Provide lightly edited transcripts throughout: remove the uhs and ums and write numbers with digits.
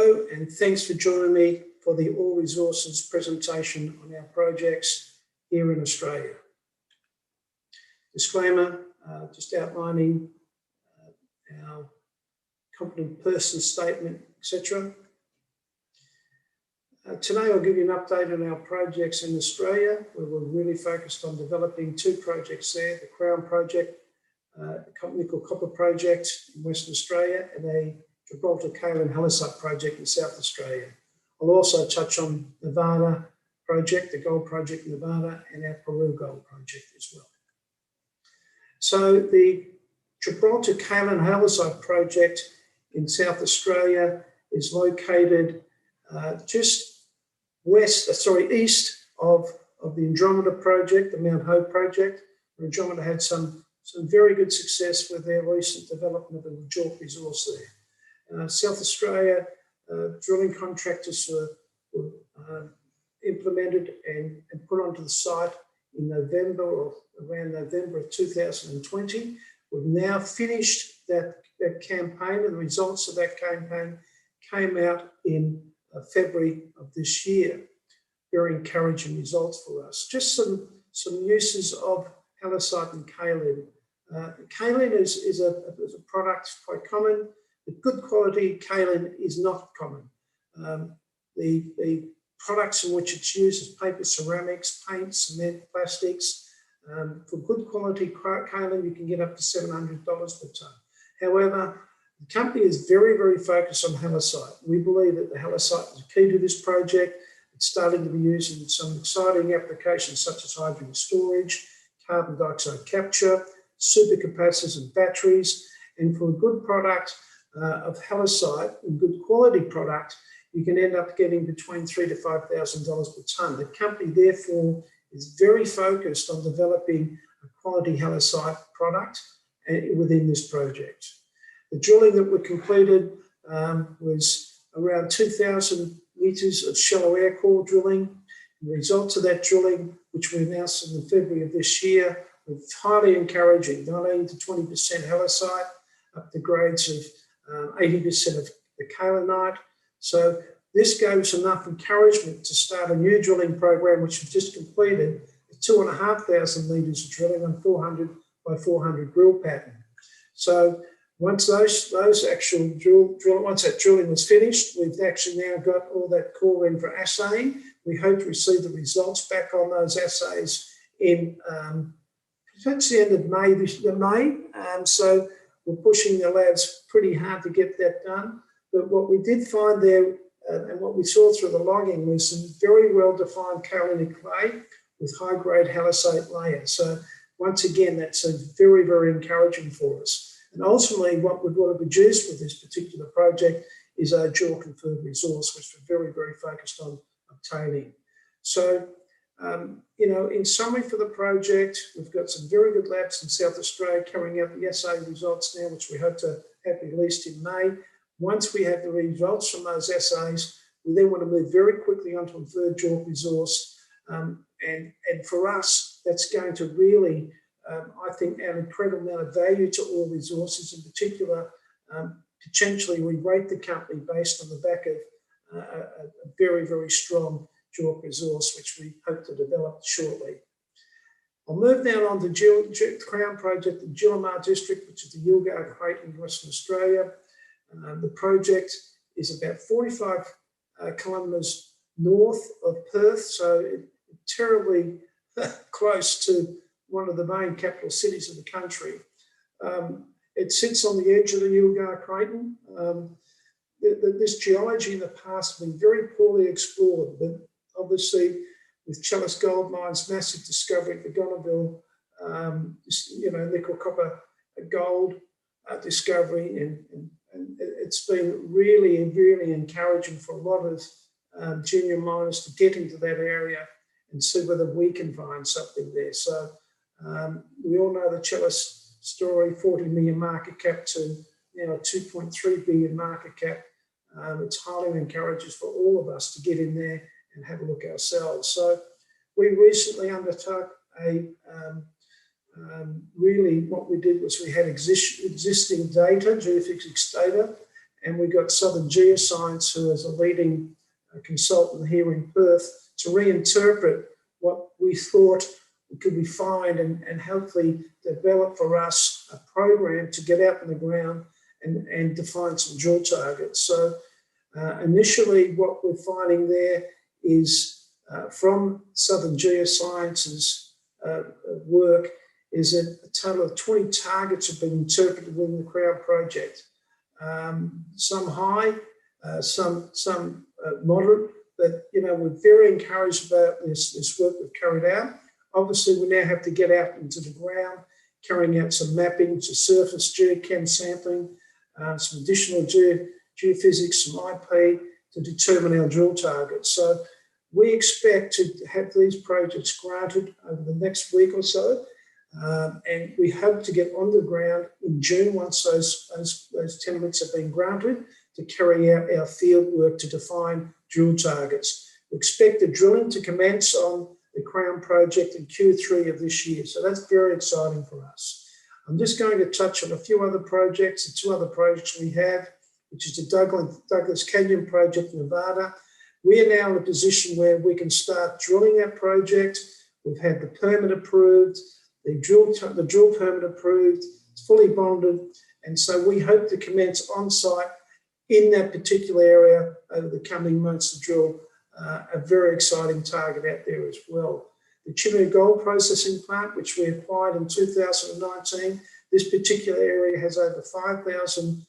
Hello and thanks for joining me for the Oar Resources presentation on our projects here in Australia. Disclaimer, just outlining our company person statement, etc. Today I'll give you an update on our projects in Australia, where we're really focused on developing two projects there, the Crown project, a company called Copper Project in Western Australia, and a Gibraltar Kaolin Halloysite project in South Australia. I'll also touch on Nevada project, the gold project in Nevada, and our Peru gold project as well. So the Gibraltar Kaolin Halloysite project in South Australia is located just east of the Andromeda project, the Mount Hope project. Andromeda had some very good success with their recent development of the JORC resource there. South Australia drilling contractors were implemented and put onto the site in November or around November of 2020. We've now finished that campaign, and the results of that campaign came out in February of this year. Very encouraging results for us. Just some uses of halloysite and kaolin. Kaolin is a product quite common. The good quality kaolin is not common. The products in which it's used is paper, ceramics, paint, cement, plastics. For good quality kaolin, you can get up to $700 per tonne. However, the company is very, very focused on halloysite. We believe that the halloysite is key to this project. It's starting to be used in some exciting applications such as hydrogen storage, carbon dioxide capture, supercapacitors and batteries. And for a good product of halloysite, and good quality product, you can end up getting between $3,000 to $5,000 per tonne. The company, therefore, is very focused on developing a quality halloysite product within this project. The drilling that we completed was around 2,000 metres of shallow air core drilling. The results of that drilling, which we announced in February of this year, were highly encouraging, 19 to 20% halloysite, up to grades of 80% of the kaolinite. So this gave us enough encouragement to start a new drilling program, which we've just completed, 2,500 metres of drilling on 400 by 400 drill pattern. So once once that drilling was finished, we've actually now got all that core in for assaying. We hope to receive the results back on those assays in that's the end of May. So we're pushing the labs pretty hard to get that done. But what we did find there, and what we saw through the logging, was some very well-defined kaolinic clay with high-grade halloysite layers. So once again, that's very, very encouraging for us. And ultimately, what we've got to produce with this particular project is a JORC-confirmed resource, which we're very, very focused on obtaining. So, in summary for the project, we've got some very good labs in South Australia carrying out the assay results now, which we hope to have released in May. Once we have the results from those assays, we then want to move very quickly onto a third JORC resource. And for us, that's going to really, I think, add an incredible amount of value to Oar Resources, in particular, potentially re-rate the company based on the back of a very, very strong JORC resource, which we hope to develop shortly. I'll move now on to the Crown project in Julimar district, which is the Yilgarn Craton in Western Australia. The project is about 45 kilometres north of Perth, so it's terribly close to one of the main capital cities of the country. It sits on the edge of the Yilgarn Craton. This geology in the past has been very poorly explored, but obviously with Chalice Gold Mine's massive discovery at the Gonaville, nickel, copper, gold discovery, and it's been really, really encouraging for a lot of junior miners to get into that area and see whether we can find something there. So we all know the Chalice story, 40 million market cap to now a 2.3 billion market cap. It's highly encouraging for all of us to get in there and have a look ourselves. So we recently undertook really what we did was we had existing data, geophysics data, and we've got Southern Geoscience, who is a leading consultant here in Perth, to reinterpret what we thought could we find and hopefully develop for us a program to get out in the ground and define some drill targets. So initially what we're finding there is from Southern Geoscience's work is that a total of 20 targets have been interpreted within the Crown project. Some high, some moderate, but we're very encouraged about this work we've carried out. Obviously, we now have to get out into the ground, carrying out some mapping, some surface geochem sampling, some additional geophysics, some IP to determine our drill targets. So we expect to have these projects granted over the next week or so, and we hope to get on the ground in June once those tenements have been granted to carry out our field work to define drill targets. We expect the drilling to commence on the Crown project in Q3 of this year, so that's very exciting for us. I'm just going to touch on a few other projects, the two other projects we have, which is the Douglas Canyon project in Nevada. We are now in a position where we can start drilling that project. We've had the permit approved, the drill permit approved, it's fully bonded, and so we hope to commence on-site in that particular area over the coming months to drill a very exciting target out there as well. The CIP Gold processing plant, which we acquired in 2019, this particular area has over 5,000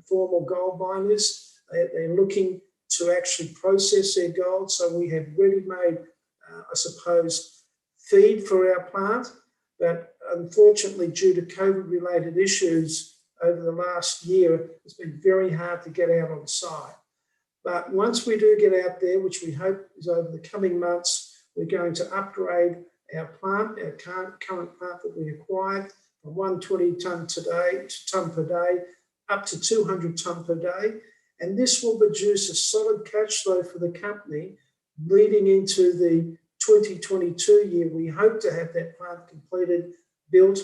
formal gold miners. They're looking to actually process their gold, so we have ready-made, I suppose, feed for our plant, but unfortunately, due to COVID-related issues over the last year, it's been very hard to get out on site. But once we do get out there, which we hope is over the coming months, we're going to upgrade our plant, our current plant that we acquired, from 120 tonne per day up to 200 tonne per day. And this will produce a solid cash flow for the company leading into the 2022 year. We hope to have that plant completed, built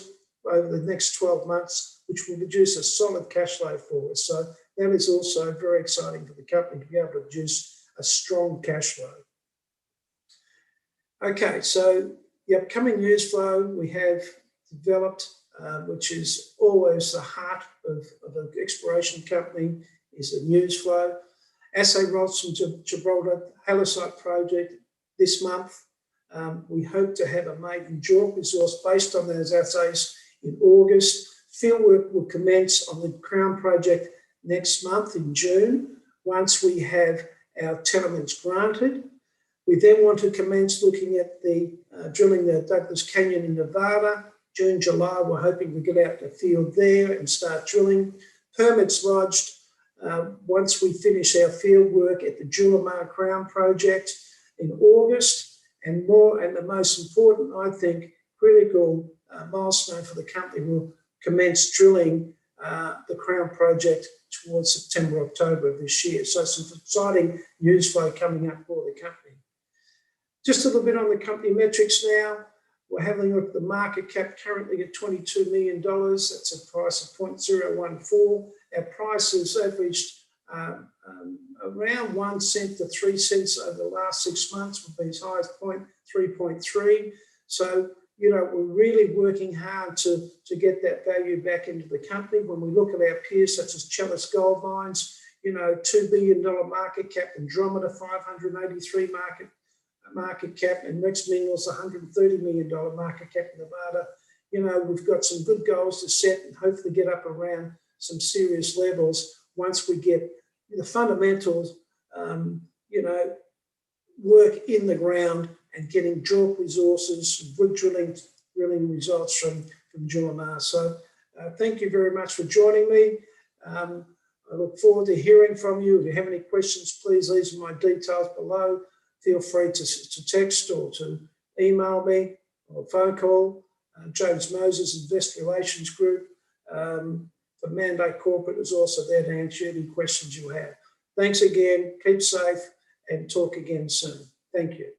over the next 12 months, which will produce a solid cash flow for us. So that is also very exciting for the company to be able to produce a strong cash flow. Okay, so the upcoming news flow we have developed, which is always the heart of an exploration company, is the news flow. Assay results from Gibraltar halloysite project this month. We hope to have a maiden JORC resource based on those assays in August. Fieldwork will commence on the Crown project next month in June, once we have our tenements granted. We then want to commence looking at the drilling the Douglas Canyon in Nevada. June, July, we're hoping to get out the field there and start drilling. Permits lodged once we finish our field work at the Julimar Crown project in August. And the most important, I think, critical milestone for the company will commence drilling the Crown project towards September, October of this year. So some exciting news flow coming up for the company. Just a little bit on the company metrics now. We're having a look at the market cap currently at $22 million. That's a price of 0.014. Our price has averaged around 1 cent to 3 cents over the last 6 months, with as high as 3.3. So, we're really working hard to get that value back into the company. When we look at our peers, such as Chalice Gold Mines, $2 billion market cap, Andromeda, 583 market cap, and Rex Minerals, $130 million market cap in Nevada. We've got some good goals to set and hopefully get up around some serious levels once we get the fundamentals, work in the ground and getting JORC resources, good drilling results from Julimar. So thank you very much for joining me. I look forward to hearing from you. If you have any questions, please leave my details below. Feel free to text or to email me or phone call. James Moses, Investor Relations Group for Mandate Corporate, is also there to answer any questions you have. Thanks again. Keep safe and talk again soon. Thank you.